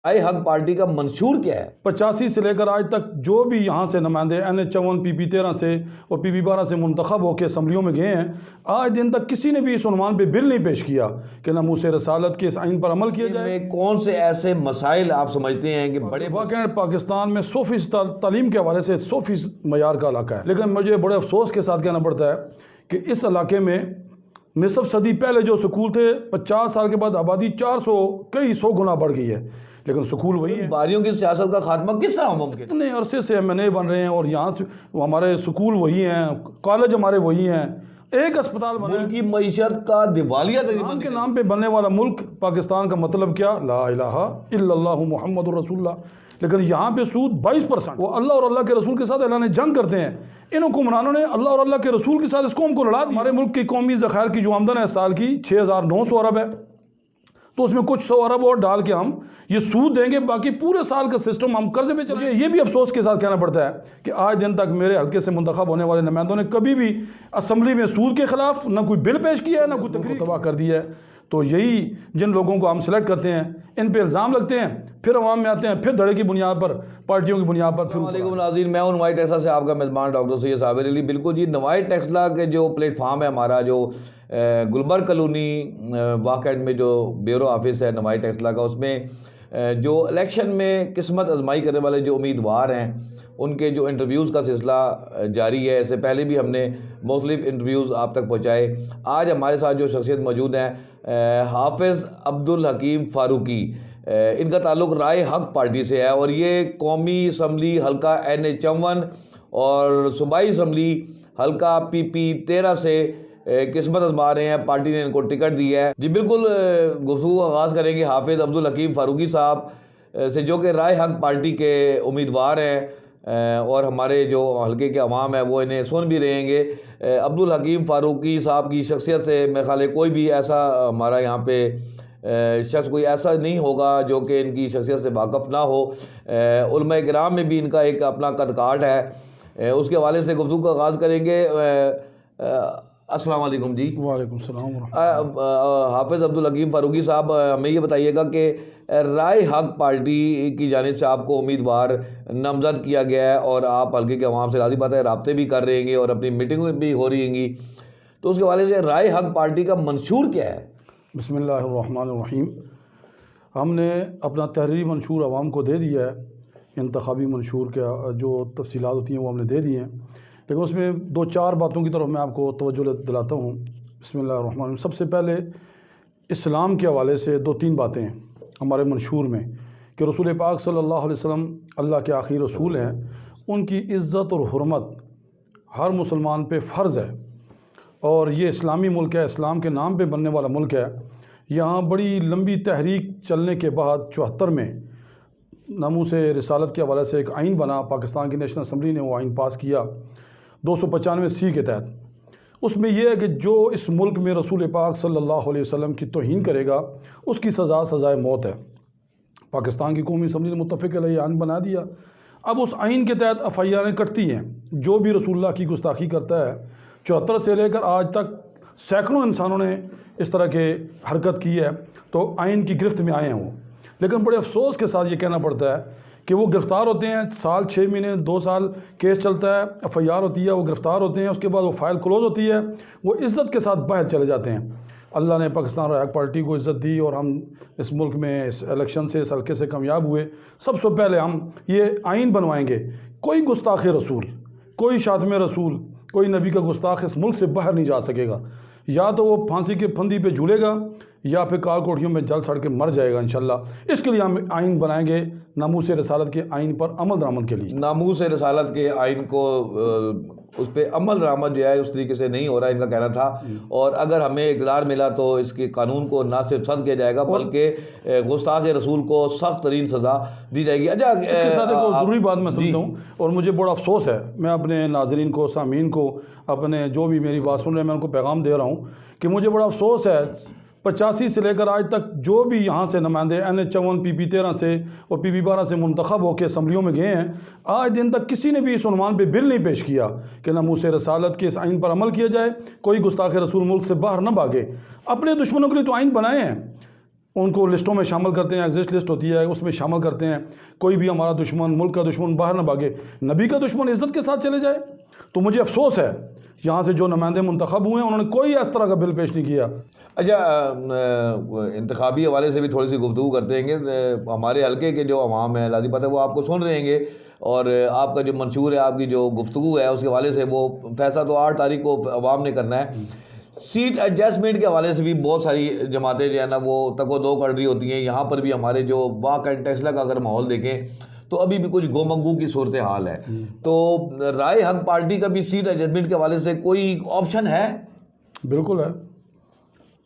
رائے حق پارٹی کا منشور کیا ہے؟ 85 سے لے کر آج تک جو بھی یہاں سے نمائندے NH54 PP13 سے اور PP12 سے منتخب ہو کے اسمبلیوں میں گئے ہیں، آج دن تک کسی نے بھی اس عنوان پہ بل نہیں پیش کیا کہ ناموس رسالت کے اس آئین پر عمل کیا جائے۔ میں کون سے ایسے مسائل آپ سمجھتے ہیں کہ بڑے واقعہ پاکستان میں 100% تعلیم کے حوالے سے 100% معیار کا علاقہ ہے، لیکن مجھے بڑے افسوس کے ساتھ کہنا پڑتا ہے کہ اس علاقے میں نصف صدی پہلے جو سکول تھے 50 سال کے بعد آبادی 400 کئی 100 گنا بڑھ گئی ہے، لیکن سکول وہی ہیں۔ باریوں کی سیاست کا خاتمہ کس طرح ممکن ہے؟ اتنے عرصے سے MNA بن رہے ہیں اور یہاں سے ہمارے سکول وہی ہیں، کالج ہمارے وہی ہیں، ایک اسپتال بنا ہے۔ ملک کی معیشت کا دیوالیہ اسلام کے نام پہ بننے والا ملک پاکستان کا مطلب کیا؟ لا الہ الا اللہ محمد الرسول اللہ، لیکن یہاں پہ سود 22%۔ وہ اللہ اور اللہ کے رسول کے ساتھ اعلان جنگ کرتے ہیں، ان حکمرانوں نے اللہ اور اللہ کے رسول کے ساتھ اس قوم کو لڑا دیا۔ ہمارے ملک کی قومی ذخائر کی جو آمدن ہے سال کی 6900 ارب ہے، تو اس میں کچھ 100 ارب اور ڈال کے ہم یہ سود دیں گے، باقی پورے سال کا سسٹم ہم قرضے پہ چلیں گے۔ یہ بھی افسوس کے ساتھ کہنا پڑتا ہے کہ آج دن تک میرے حلقے سے منتخب ہونے والے نمائندوں نے کبھی بھی اسمبلی میں سود کے خلاف نہ کوئی بل پیش کیا ہے، نہ کوئی تقریر تباہ کر دی ہے۔ تو یہی جن لوگوں کو ہم سلیکٹ کرتے ہیں، ان پہ الزام لگتے ہیں، پھر عوام میں آتے ہیں، پھر دھڑے کی بنیاد پر، پارٹیوں کی بنیاد پر۔ السلام علیکم ناظرین، میں ہوں نوائی ٹیکسلا سے آپ کا میزبان ڈاکٹر سید صابر علی۔ بالکل جی، نوائی ٹیکسلا کے جو پلیٹ فارم ہے ہمارا، جو گلبرگ کالونی واقع میں جو بیورو آفس ہے نوائی ٹیکسلا کا، اس میں جو الیکشن میں قسمت آزمائی کرنے والے جو امیدوار ہیں ان کے جو انٹرویوز کا سلسلہ جاری ہے۔ اس سے پہلے بھی ہم نے مختلف انٹرویوز آپ تک پہنچائے۔ آج ہمارے ساتھ جو شخصیت موجود ہیں حافظ عبدالحکیم فاروقی، ان کا تعلق رائے حق پارٹی سے ہے، اور یہ قومی اسمبلی حلقہ NH54 اور صوبائی اسمبلی حلقہ PP13 سے قسمت آزما رہے ہیں۔ پارٹی نے ان کو ٹکٹ دی ہے۔ جی بالکل، گفتگو کا آغاز کریں گے حافظ عبدالحکیم فاروقی صاحب سے، جو کہ رائے حق پارٹی کے امیدوار ہیں، اور ہمارے جو حلقے کے عوام ہیں وہ انہیں سن بھی رہیں گے۔ عبدالحکیم فاروقی صاحب کی شخصیت سے میرے خیال ہے کوئی بھی ایسا ہمارا یہاں پہ شخص کوئی ایسا نہیں ہوگا جو کہ ان کی شخصیت سے واقف نہ ہو۔ علماء کرام میں بھی ان کا ایک اپنا قد کاٹ ہے، اس کے حوالے سے گفتگو کا آغاز کریں گے۔ السلام علیکم جی۔ وعلیکم السلام۔ حافظ عبدالحکیم فاروقی صاحب، ہمیں یہ بتائیے گا کہ رائے حق پارٹی کی جانب سے آپ کو امیدوار نامزد کیا گیا ہے، اور آپ حلقے کے عوام سے راضی بات ہے رابطے بھی کر رہے ہیں گے اور اپنی میٹنگیں بھی ہو رہی ہیں، تو اس کے حوالے سے رائے حق پارٹی کا منشور کیا ہے؟ بسم اللہ الرحمن الرحیم۔ ہم نے اپنا تحریری منشور عوام کو دے دیا ہے، انتخابی منشور کا جو تفصیلات ہوتی ہیں وہ ہم نے دے دی ہیں، لیکن اس میں 2-4 باتوں کی طرف میں آپ کو توجہ دلاتا ہوں۔ بسم اللہ الرحمن الرحیم۔ سب سے پہلے اسلام کے حوالے سے 2-3 باتیں ہیں ہمارے منشور میں، کہ رسول پاک صلی اللہ علیہ وسلم اللہ کے آخری رسول ہیں، ان کی عزت اور حرمت ہر مسلمان پہ فرض ہے، اور یہ اسلامی ملک ہے، اسلام کے نام پہ بننے والا ملک ہے۔ یہاں بڑی لمبی تحریک چلنے کے بعد 74 میں ناموس رسالت کے حوالے سے ایک آئین بنا، پاکستان کی نیشنل اسمبلی نے وہ آئین پاس کیا 295C کے تحت۔ اس میں یہ ہے کہ جو اس ملک میں رسول پاک صلی اللہ علیہ وسلم کی توہین کرے گا اس کی سزائے موت ہے۔ پاکستان کی قومی اسمبلی نے متفق علیہ آئین بنا دیا۔ اب اس آئین کے تحت FIR کٹتی ہیں، جو بھی رسول اللہ کی گستاخی کرتا ہے۔ 74 سے لے کر آج تک سینکڑوں انسانوں نے اس طرح کے حرکت کی ہے، تو آئین کی گرفت میں آئے ہیں وہ، لیکن بڑے افسوس کے ساتھ یہ کہنا پڑتا ہے کہ وہ گرفتار ہوتے ہیں، سال 6 مہینے 2 سال کیس چلتا ہے، FIR ہوتی ہے، وہ گرفتار ہوتے ہیں، اس کے بعد وہ فائل کلوز ہوتی ہے، وہ عزت کے ساتھ باہر چلے جاتے ہیں۔ اللہ نے پاکستان رائے حق پارٹی کو عزت دی، اور ہم اس ملک میں اس الیکشن سے اس حلقے سے کامیاب ہوئے۔ سب سے پہلے ہم یہ آئین بنوائیں گے، کوئی گستاخ رسول، کوئی شاتم رسول، کوئی نبی کا گستاخ اس ملک سے باہر نہیں جا سکے گا، یا تو وہ پھانسی کے پھندی پہ جھولے گا یا پھر کال کوٹھیوں میں جل سڑ کے مر جائے گا انشاءاللہ۔ اس کے لیے ہم آئین بنائیں گے ناموس رسالت کے آئین پر عمل درآمد کے لیے۔ ناموس رسالت کے آئین کو اس پہ عمل درآمد جو ہے اس طریقے سے نہیں ہو رہا، ان کا کہنا تھا، اور اگر ہمیں اقتدار ملا تو اس کے قانون کو نہ صرف سخت کیا جائے گا بلکہ گستاخ رسول کو سخت ترین سزا دی جائے گی۔ اچھا، اس کے ساتھ ایک ضروری بات میں سمجھتا ہوں، اور مجھے بڑا افسوس ہے، میں اپنے ناظرین کو، سامعین کو، اپنے جو بھی میری بات سن رہے ہیں میں ان کو پیغام دے رہا ہوں کہ مجھے بڑا افسوس ہے 85 سے لے کر آج تک جو بھی یہاں سے نمائندے NH54 PP13 سے اور PP12 سے منتخب ہو کے اسمبلیوں میں گئے ہیں، آج دن تک کسی نے بھی اس عنوان پہ بل نہیں پیش کیا کہ ناموس رسالت کے اس آئین پر عمل کیا جائے، کوئی گستاخ رسول ملک سے باہر نہ بھاگے۔ اپنے دشمنوں کے لیے تو آئین بنائے ہیں، ان کو لسٹوں میں شامل کرتے ہیں، ایگزٹ لسٹ ہوتی ہے اس میں شامل کرتے ہیں. کوئی بھی ہمارا دشمن، ملک کا دشمن باہر نہ بھاگے، نبی کا دشمن عزت کے ساتھ چلے جائے. تو مجھے افسوس ہے یہاں سے جو نمائندے منتخب ہوئے ہیں انہوں نے کوئی اس طرح کا بل پیش نہیں کیا. اچھا، انتخابی حوالے سے بھی تھوڑی سی گفتگو کرتے ہیں. ہمارے حلقے کے جو عوام ہیں، لازم پتہ ہے وہ آپ کو سن رہے ہیں، اور آپ کا جو منشور ہے، آپ کی جو گفتگو ہے، اس کے حوالے سے وہ فیصلہ تو 8 تاریخ کو عوام نے کرنا ہے. سیٹ ایڈجسٹمنٹ کے حوالے سے بھی بہت ساری جماعتیں جو ہے نا وہ تک و دو کر رہی ہوتی ہیں. یہاں پر بھی ہمارے جو واک اینڈ ٹیسلا کا اگر ماحول دیکھیں تو ابھی بھی کچھ گومنگو کی صورتحال ہے. تو رائے حق پارٹی کا بھی سیٹ ایڈجسٹمنٹ کے حوالے سے کوئی آپشن ہے؟ بالکل ہے،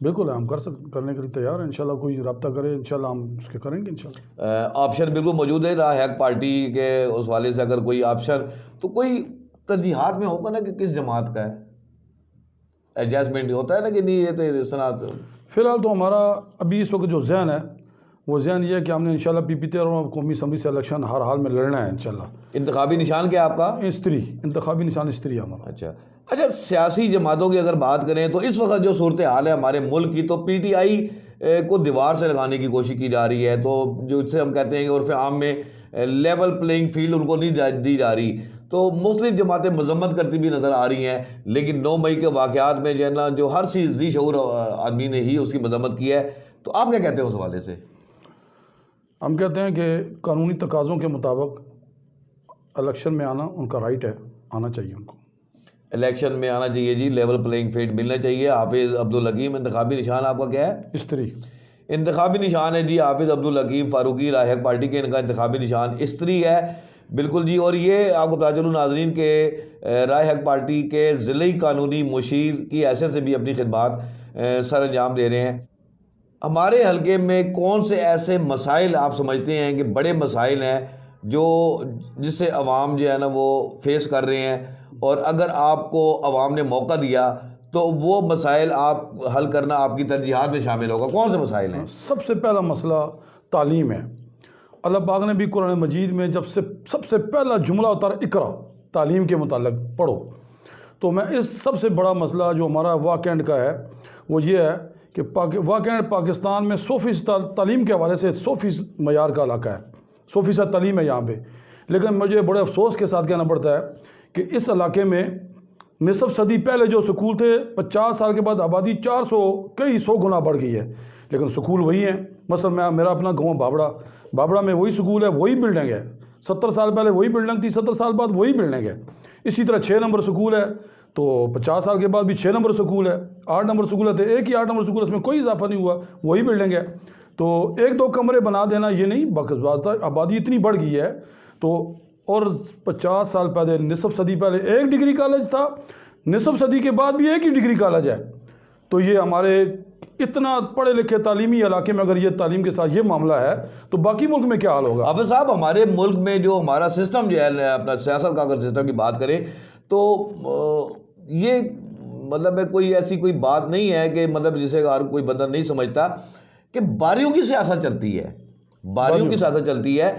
بالکل ہے. ہم کرنے کے لیے تیار ہیں. انشاءاللہ کوئی رابطہ کرے انشاءاللہ ہم اس کے کریں گے انشاءاللہ. آپشن بالکل موجود ہے رائے حق پارٹی کے اس حوالے سے. اگر کوئی آپشن تو کوئی ترجیحات میں ہوگا نا کہ کس جماعت کا ہے ایڈجسٹمنٹ ہوتا ہے نا کہ نہیں. یہ تو صنعت فی الحال تو ہمارا ابھی اس وقت جو ذہن ہے وہ ذہن یہ ہے کہ ہم نے انشاءاللہ PPT اور قومی اسمبلی سے الیکشن ہر حال میں لڑنا ہے انشاءاللہ. انتخابی نشان کیا ہے آپ کا؟ استری، انتخابی نشان استری ہمارا. اچھا، سیاسی جماعتوں کی اگر بات کریں تو اس وقت جو صورتحال ہے ہمارے ملک کی، تو PTI کو دیوار سے لگانے کی کوشش کی جا رہی ہے. تو جو اس سے ہم کہتے ہیں کہ عرف عام میں لیول پلینگ فیلڈ ان کو نہیں دی جا رہی. تو مختلف جماعتیں مذمت کرتی بھی نظر آ رہی ہیں، لیکن 9 مئی کے واقعات میں جو ہے نا جو ہر سی ذی شعور آدمی نے ہی اس کی مذمت کی ہے. تو آپ کیا کہتے ہیں اس حوالے سے؟ ہم کہتے ہیں کہ قانونی تقاضوں کے مطابق الیکشن میں آنا ان کا رائٹ ہے، آنا چاہیے ان کو. الیکشن میں آنا چاہیے جی، لیول پلینگ فیلڈ ملنا چاہیے. حافظ عبدالحکیم، انتخابی نشان آپ کا کیا ہے؟ استری. انتخابی نشان ہے جی حافظ عبدالحکیم فاروقی، رائے حق پارٹی کے. ان کا انتخابی نشان استری ہے. بالکل جی. اور یہ آپ کو بتا چلوں ناظرین کے رائے حق پارٹی کے ضلعی قانونی مشیر کی حیثیت سے بھی اپنی خدمات سر انجام دے رہے ہیں. ہمارے حلقے میں کون سے ایسے مسائل آپ سمجھتے ہیں کہ بڑے مسائل ہیں جس سے عوام جو ہے نا وہ فیس کر رہے ہیں، اور اگر آپ کو عوام نے موقع دیا تو وہ مسائل آپ حل کرنا آپ کی ترجیحات میں شامل ہوگا؟ کون سے مسائل ہیں؟ سب سے پہلا مسئلہ تعلیم ہے. اللہ پاک نے بھی قرآن مجید میں سب سے پہلا جملہ ہوتا ہے اقرا، تعلیم کے متعلق پڑھو. تو میں اس سب سے بڑا مسئلہ جو ہمارا واک اینڈ کا ہے وہ یہ ہے کہ واک اینڈ پاکستان میں 100% تعلیم کے حوالے سے 100% معیار کا علاقہ ہے، 100% تعلیم ہے یہاں پہ. لیکن مجھے بڑے افسوس کے ساتھ کہنا پڑتا ہے کہ اس علاقے میں نصف صدی پہلے جو سکول تھے 50 سال کے بعد آبادی 400 کئی 100 گنا بڑھ گئی ہے، لیکن سکول وہی ہیں. مثلا میرا اپنا گاؤں بابڑا میں وہی سکول ہے، وہی بلڈنگ ہے. 70 سال پہلے وہی بلڈنگ تھی، 70 سال بعد وہی بلڈنگ ہے. اسی طرح 6 نمبر سکول ہے تو 50 سال کے بعد بھی 6 نمبر سکول ہے. 8 نمبر سکول ہے تو ایک ہی 8 نمبر سکول ہے، اس میں کوئی اضافہ نہیں ہوا، وہی بلڈنگ ہے. تو 1-2 کمرے بنا دینا یہ نہیں، باقاعدہ آبادی اتنی بڑھ گئی ہے. تو اور 50 سال پہلے نصف صدی پہلے 1 ڈگری کالج تھا، نصف صدی کے بعد بھی 1 ہی ڈگری کالج ہے. تو یہ ہمارے اتنا پڑھے لکھے تعلیمی علاقے میں اگر یہ تعلیم کے ساتھ یہ معاملہ ہے تو باقی ملک میں کیا حال ہوگا؟ حافظ صاحب، ہمارے ملک میں جو ہمارا سسٹم جو ہے اپنا سیاست کا اگر سسٹم کی بات کریں تو یہ مطلب ہے کوئی بات نہیں ہے کہ مطلب جسے ہر کوئی بندہ نہیں سمجھتا کہ باریوں کی سیاست چلتی ہے، باریوں کی سیاست چلتی ہے.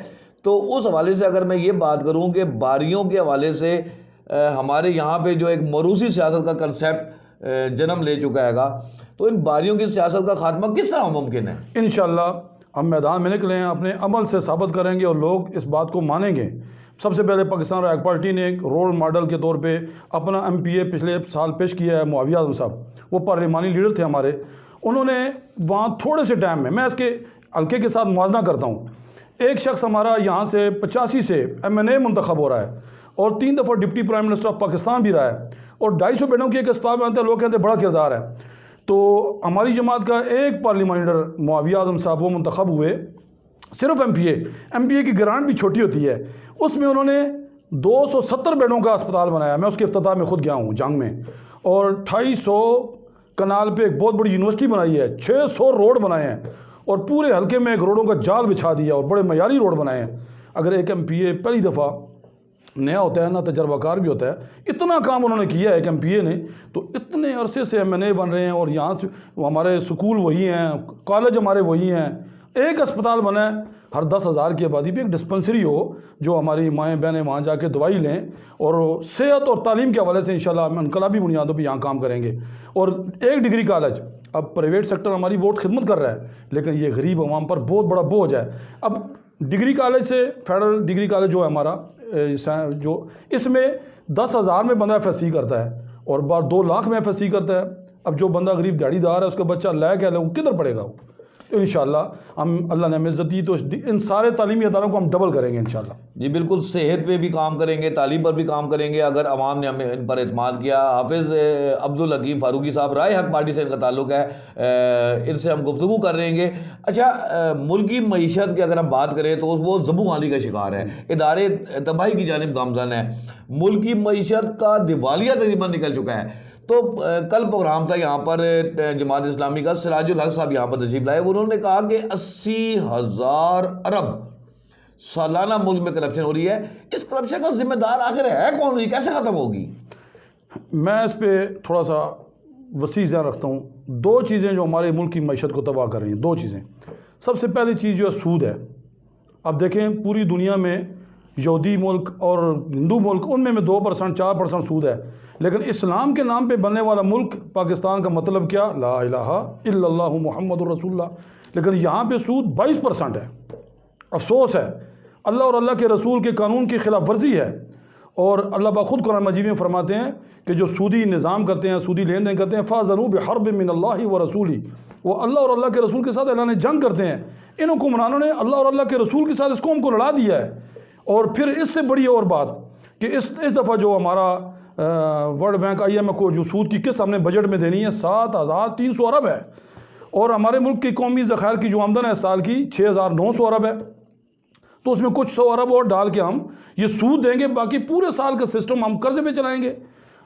تو اس حوالے سے اگر میں یہ بات کروں کہ باریوں کے حوالے سے ہمارے یہاں پہ جو ایک موروثی سیاست کا کنسیپٹ جنم لے چکا ہے گا، تو ان باریوں کی سیاست کا خاتمہ کس طرح ممکن ہے؟ انشاءاللہ ہم میدان میں نکلے ہیں، اپنے عمل سے ثابت کریں گے اور لوگ اس بات کو مانیں گے. سب سے پہلے پاکستان رائے پارٹی نے ایک رول ماڈل کے طور پہ اپنا MPA پچھلے سال پیش کیا ہے، معاویہ اعظم صاحب. وہ پارلیمانی لیڈر تھے ہمارے. انہوں نے وہاں تھوڑے سے ٹائم میں اس کے حلقے کے ساتھ موازنہ کرتا ہوں، ایک شخص ہمارا یہاں سے 85 سے MNA منتخب ہو رہا ہے اور 3 دفعہ deputy prime minister of Pakistan بھی رہا ہے اور 250 بیڈوں کی ایک اسپتال میں آتے ہیں، لوگ کہتے ہیں بڑا کردار ہے. تو ہماری جماعت کا ایک پارلیمانی لیڈر معاویہ اعظم صاحب وہ منتخب ہوئے، صرف MPA کی گرانٹ بھی چھوٹی ہوتی ہے. اس میں انہوں نے 270 بیڈوں کا اسپتال بنایا. میں اس کے افتتاح میں خود گیا ہوں جنگ میں. اور 250 کنال پہ ایک بہت بڑی یونیورسٹی بنائی ہے، 600 روڈ بنائے ہیں اور پورے حلقے میں ایک روڈوں کا جال بچھا دیا اور بڑے معیاری روڈ بنائے ہیں. اگر ایک MPA پہلی دفعہ نیا ہوتا ہے نا، تجربہ کار بھی ہوتا ہے، اتنا کام انہوں نے کیا ہے ایک MPA نے. تو اتنے عرصے سے MNA بن رہے ہیں اور یہاں سے ہمارے سکول وہی ہیں، کالج ہمارے وہی ہیں. ایک اسپتال بنا ہے، ہر 10,000 کی آبادی پہ ایک ڈسپنسری ہو جو ہماری مائیں بہنیں وہاں جا کے دوائی لیں. اور صحت اور تعلیم کے حوالے سے انشاءاللہ ہم انقلابی بنیادوں پہ یہاں کام کریں گے. اور 1 ڈگری کالج اب پرائیویٹ سیکٹر ہماری بہت خدمت کر رہا ہے، لیکن یہ غریب عوام پر بہت بڑا بوجھ ہے۔ اب ڈگری کالج سے، فیڈرل ڈگری کالج جو ہے ہمارا، جو اس میں 10,000 میں بندہ ایف ایس سی کرتا ہے اور 2 لاکھ میں ایف ایس سی کرتا ہے۔ اب جو بندہ غریب دیہڑی دار ہے، اس کا بچہ لے کے وہ کدھر پڑے گا؟ وہ انشاءاللہ ہم، اللہ نے ہمیں عزت دی تو ان سارے تعلیمی اداروں کو ہم ڈبل کریں گے انشاءاللہ۔ جی بالکل، صحت پہ بھی کام کریں گے، تعلیم پر بھی کام کریں گے اگر عوام نے ہمیں ان پر اعتماد کیا۔ حافظ عبدالحکیم فاروقی صاحب، رائے حق پارٹی سے ان کا تعلق ہے، ان سے ہم گفتگو کر رہیں گے۔ اچھا، ملکی معیشت کی اگر ہم بات کریں تو وہ زبوں کا شکار ہے، ادارے تباہی کی جانب گامزن ہے، ملکی معیشت کا دیوالیہ تقریباً نکل چکا ہے۔ تو کل پروگرام تھا یہاں پر جماعت اسلامی کا، سراج الحق صاحب یہاں پر تشریف لائے، انہوں نے کہا کہ 80,000 ارب سالانہ ملک میں کرپشن ہو رہی ہے۔ اس کرپشن کا ذمہ دار آخر ہے کون، یہ کیسے ختم ہوگی؟ میں اس پہ تھوڑا سا وسیع ذہن رکھتا ہوں۔ 2 چیزیں جو ہمارے ملک کی معیشت کو تباہ کر رہی ہیں، 2 چیزیں۔ سب سے پہلی چیز جو ہے سود ہے۔ اب دیکھیں پوری دنیا میں یہودی ملک اور ہندو ملک، ان میں 2% 4% سود ہے، لیکن اسلام کے نام پہ بننے والا ملک پاکستان کا مطلب کیا؟ لا الہ الا اللہ محمد الرسول اللہ، لیکن یہاں پہ سود 22% ہے۔ افسوس ہے، اللہ اور اللہ کے رسول کے قانون کی خلاف ورزی ہے، اور اللہ با خود قرآن مجید میں فرماتے ہیں کہ جو سودی نظام کرتے ہیں، سودی لین دین کرتے ہیں، فَأَذَنُوا بِحَرْبٍ مِّنَ اللَّهِ وَرَسُولِهِ، وہ اللہ اور اللہ کے رسول کے ساتھ اعلان جنگ کرتے ہیں۔ ان حکمرانوں نے اللہ اور اللہ کے رسول کے ساتھ اس قوم کو لڑا دیا ہے۔ اور پھر اس سے بڑی اور بات کہ اس دفعہ جو ہمارا ورلڈ بینک IMF کو جو سود کی قسط ہم نے بجٹ میں دینی ہے 7,300 ارب ہے، اور ہمارے ملک کی قومی ذخائر کی جو آمدن ہے سال کی 6,900 ارب ہے، تو اس میں کچھ 100 ارب اور ڈال کے ہم یہ سود دیں گے، باقی پورے سال کا سسٹم ہم قرضے پہ چلائیں گے۔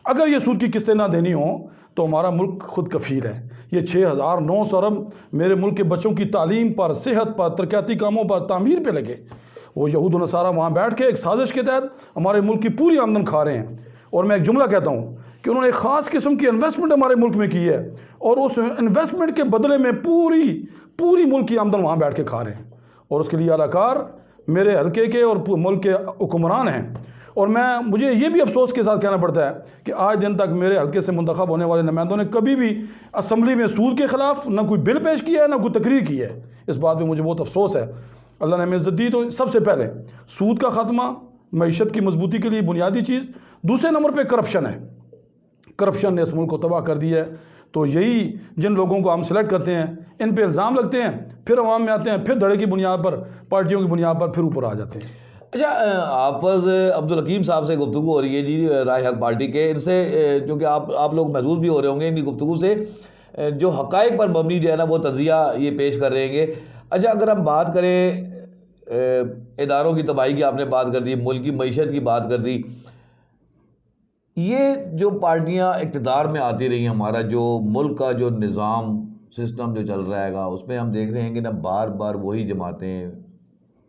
اگر یہ سود کی قسطیں نہ دینی ہوں تو ہمارا ملک خود کفیل ہے۔ یہ 6,900 ارب میرے ملک کے بچوں کی تعلیم پر، صحت پر، ترقیاتی کاموں پر، تعمیر پہ لگے۔ وہ یہود و نصارہ وہاں بیٹھ کے ایک سازش کے تحت ہمارے ملک کی پوری آمدن کھا رہے ہیں۔ اور میں ایک جملہ کہتا ہوں کہ انہوں نے ایک خاص قسم کی انویسٹمنٹ ہمارے ملک میں کی ہے، اور اس انویسٹمنٹ کے بدلے میں پوری ملک کی آمدن وہاں بیٹھ کے کھا رہے ہیں، اور اس کے لیے اعلی کار میرے حلقے کے اور ملک کے حکمران ہیں۔ اور مجھے یہ بھی افسوس کے ساتھ کہنا پڑتا ہے کہ آج دن تک میرے حلقے سے منتخب ہونے والے نمائندوں نے کبھی بھی اسمبلی میں سود کے خلاف نہ کوئی بل پیش کیا ہے، نہ کوئی تقریر کی ہے۔ اس بات میں مجھے بہت افسوس ہے۔ اللہ نے ہمیں عزت دی تو سب سے پہلے سود کا خاتمہ معیشت کی مضبوطی کے لیے بنیادی چیز۔ دوسرے نمبر پہ کرپشن ہے۔ کرپشن نے اس ملک کو تباہ کر دیا ہے۔ تو یہی جن لوگوں کو ہم سلیکٹ کرتے ہیں، ان پہ الزام لگتے ہیں، پھر عوام میں آتے ہیں، پھر دھڑے کی بنیاد پر، پارٹیوں کی بنیاد پر پھر اوپر آ جاتے ہیں۔ اچھا، حافظ عبدالحکیم صاحب سے گفتگو ہو رہی ہے جی، رائے حق پارٹی کے، ان سے چونکہ آپ لوگ محظوظ بھی ہو رہے ہوں گے ان کی گفتگو سے، جو حقائق پر مبنی جو ہے نا وہ تجزیہ یہ پیش کر رہے ہیں۔ اچھا، اگر ہم بات کریں اداروں کی تباہی کی، آپ نے بات کر دی، ملک کی معیشت کی بات کر دی، یہ جو پارٹیاں اقتدار میں آتی رہی ہیں، ہمارا جو ملک کا جو نظام سسٹم جو چل رہا ہے گا، اس میں ہم دیکھ رہے ہیں کہ نا بار بار وہی جماعتیں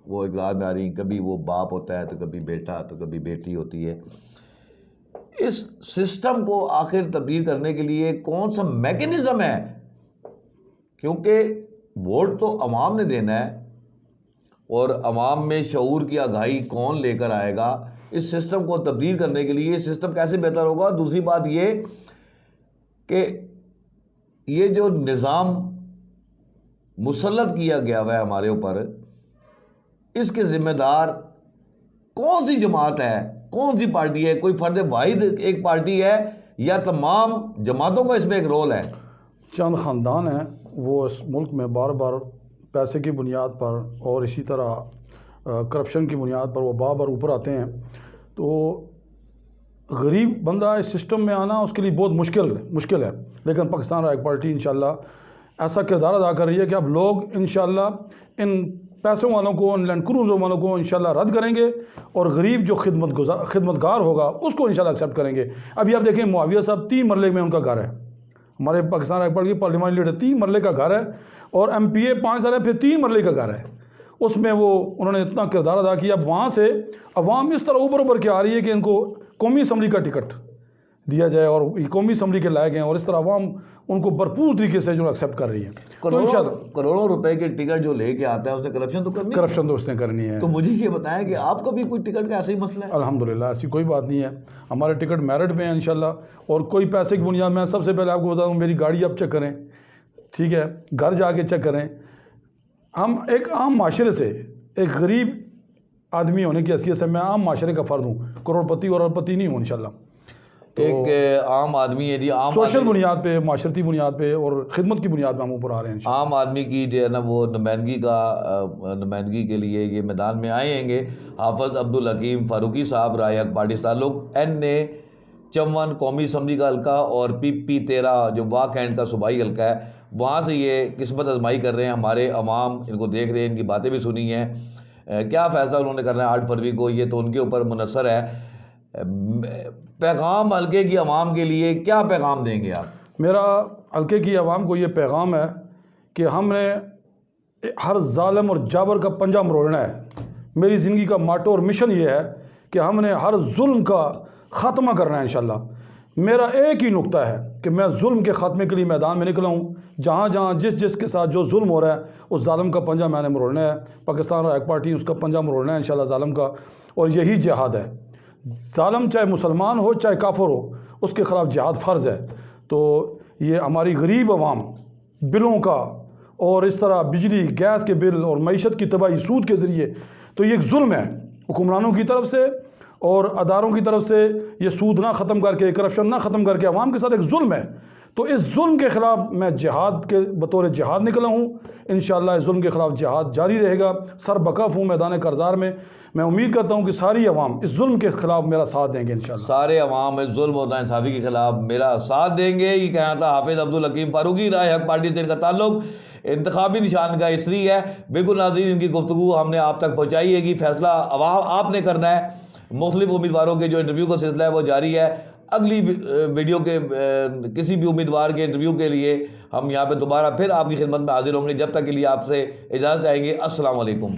وہ اقتدار میں آ رہی ہیں، کبھی وہ باپ ہوتا ہے تو کبھی بیٹا تو کبھی بیٹی ہوتی ہے۔ اس سسٹم کو آخر تبدیل کرنے کے لیے کون سا میکنزم ہے؟ کیونکہ ووٹ تو عوام نے دینا ہے، اور عوام میں شعور کی آگاہی کون لے کر آئے گا اس سسٹم کو تبدیل کرنے کے لیے؟ سسٹم کیسے بہتر ہوگا؟ دوسری بات یہ کہ یہ جو نظام مسلط کیا گیا ہوا ہے ہمارے اوپر، اس کے ذمہ دار کون سی جماعت ہے، کون سی پارٹی ہے؟ کوئی فرد واحد ایک پارٹی ہے یا تمام جماعتوں کا اس میں ایک رول ہے؟ چند خاندان ہیں وہ اس ملک میں بار بار پیسے کی بنیاد پر اور اسی طرح کرپشن کی بنیاد پر وہ بار بار اوپر آتے ہیں۔ تو غریب بندہ اس سسٹم میں آنا اس کے لیے بہت مشکل ہے، لیکن پاکستان رائے پارٹی انشاءاللہ ایسا کردار ادا کر رہی ہے کہ اب لوگ انشاءاللہ ان پیسوں والوں کو، ان لینڈ کروزوں والوں کو انشاءاللہ رد کریں گے، اور غریب جو خدمتگار ہوگا اس کو انشاءاللہ ایکسیپٹ کریں گے۔ ابھی آپ دیکھیں معاویہ صاحب 3 مرلے میں ان کا گھر ہے، ہمارے پاکستان رائے پارٹی کی پارلیمانی لیڈر 3 مرلے کا گھر ہے، اور MPA 5 سال ہے، پھر 3 مرلے کا گھر ہے۔ اس میں انہوں نے اتنا کردار ادا کیا۔ اب وہاں سے عوام اس طرح اوپر کے آ رہی ہے کہ ان کو قومی اسمبلی کا ٹکٹ دیا جائے، اور یہ قومی اسمبلی کے لائق ہیں، اور اس طرح عوام ان کو بھرپور طریقے سے جو ایکسیپٹ کر رہی ہے۔ کروڑوں روپے کے ٹکٹ جو لے کے آتا ہے اس نے کرپشن تو کرنی ہے، کرپشن تو اس نے کرنی ہے۔ تو مجھے یہ بتائیں کہ آپ کا بھی کوئی ٹکٹ کا ایسا ہی مسئلہ ہے؟ الحمدللہ ایسی کوئی بات نہیں ہے، ہمارے ٹکٹ میرٹ پہ ہیں انشاءاللہ، اور کوئی پیسے کی بنیاد میں سب سے پہلے آپ کو بتا دوں، میری گاڑی آپ چیک کریں، ٹھیک ہے، گھر جا کے چیک کریں. ہم ایک عام معاشرے سے، ایک غریب آدمی ہونے کی حیثیت سے میں عام معاشرے کا فرد ہوں، کروڑ پتی اور ارب پتی نہیں ہوں انشاءاللہ. ایک عام آدمی ہے جی، عام سوشل بنیاد پہ، معاشرتی بنیاد پہ اور خدمت کی بنیاد پہ ہم اوپر آ رہے ہیں انشاءاللہ. عام آدمی کی جو ہے نا وہ نمائندگی کے لیے یہ میدان میں آئے گے. حافظ عبدالحکیم فاروقی صاحب رائے حق پارٹی سے تعلق، NA54 قومی اسمبلی کا حلقہ اور PP13 جو واک اینڈ کا صوبائی حلقہ ہے، وہاں سے یہ قسمت آزمائی کر رہے ہیں. ہمارے عوام ان کو دیکھ رہے ہیں، ان کی باتیں بھی سنی ہیں. کیا فیصلہ انہوں نے کرنا ہے 8 فروری کو، یہ تو ان کے اوپر منحصر ہے. پیغام حلقے کی عوام کے لیے کیا پیغام دیں گے آپ؟ میرا حلقے کی عوام کو یہ پیغام ہے کہ ہم نے ہر ظالم اور جابر کا پنجہ مروڑنا ہے. میری زندگی کا ماٹو اور مشن یہ ہے کہ ہم نے ہر ظلم کا خاتمہ کرنا ہے انشاءاللہ. میرا ایک ہی نقطہ ہے کہ میں ظلم کے خاتمے کے لیے میدان میں نکلا ہوں. جہاں جہاں جس کے ساتھ جو ظلم ہو رہا ہے اس ظالم کا پنجہ میں نے مروڑنا ہے. پاکستان رائے حق پارٹی اس کا پنجہ مروڑنا ہے انشاءاللہ ظالم کا، اور یہی جہاد ہے. ظالم چاہے مسلمان ہو چاہے کافر ہو، اس کے خلاف جہاد فرض ہے. تو یہ ہماری غریب عوام بلوں کا اور اس طرح بجلی گیس کے بل اور معیشت کی تباہی سود کے ذریعے، تو یہ ایک ظلم ہے حکمرانوں کی طرف سے اور اداروں کی طرف سے. یہ سود نہ ختم کر کے، کرپشن نہ ختم کر کے عوام کے ساتھ ایک ظلم ہے. تو اس ظلم کے خلاف میں جہاد کے بطور جہاد نکلا ہوں. انشاءاللہ اس ظلم کے خلاف جہاد جاری رہے گا. سر بکف ہوں میدان کارزار میں. میں امید کرتا ہوں کہ ساری عوام اس ظلم کے خلاف میرا ساتھ دیں گے انشاءاللہ. سارے عوام اس ظلم اور ناانصافی کے خلاف میرا ساتھ دیں گے. یہ کہنا تھا حافظ عبدالحکیم فاروقی، رائے حق پارٹی سے ان کا تعلق انتخابی نشان کا اسری ہے. بالکل ناظرین، ان کی گفتگو ہم نے آپ تک پہنچائی ہے کہ فیصلہ عوام آپ نے کرنا ہے. مختلف امیدواروں کے جو انٹرویو کا سلسلہ ہے وہ جاری ہے. اگلی ویڈیو کے کسی بھی امیدوار کے انٹرویو کے لیے ہم یہاں پہ دوبارہ پھر آپ کی خدمت میں حاضر ہوں گے. جب تک کے لیے آپ سے اجازت چاہیں گے. السلام علیکم.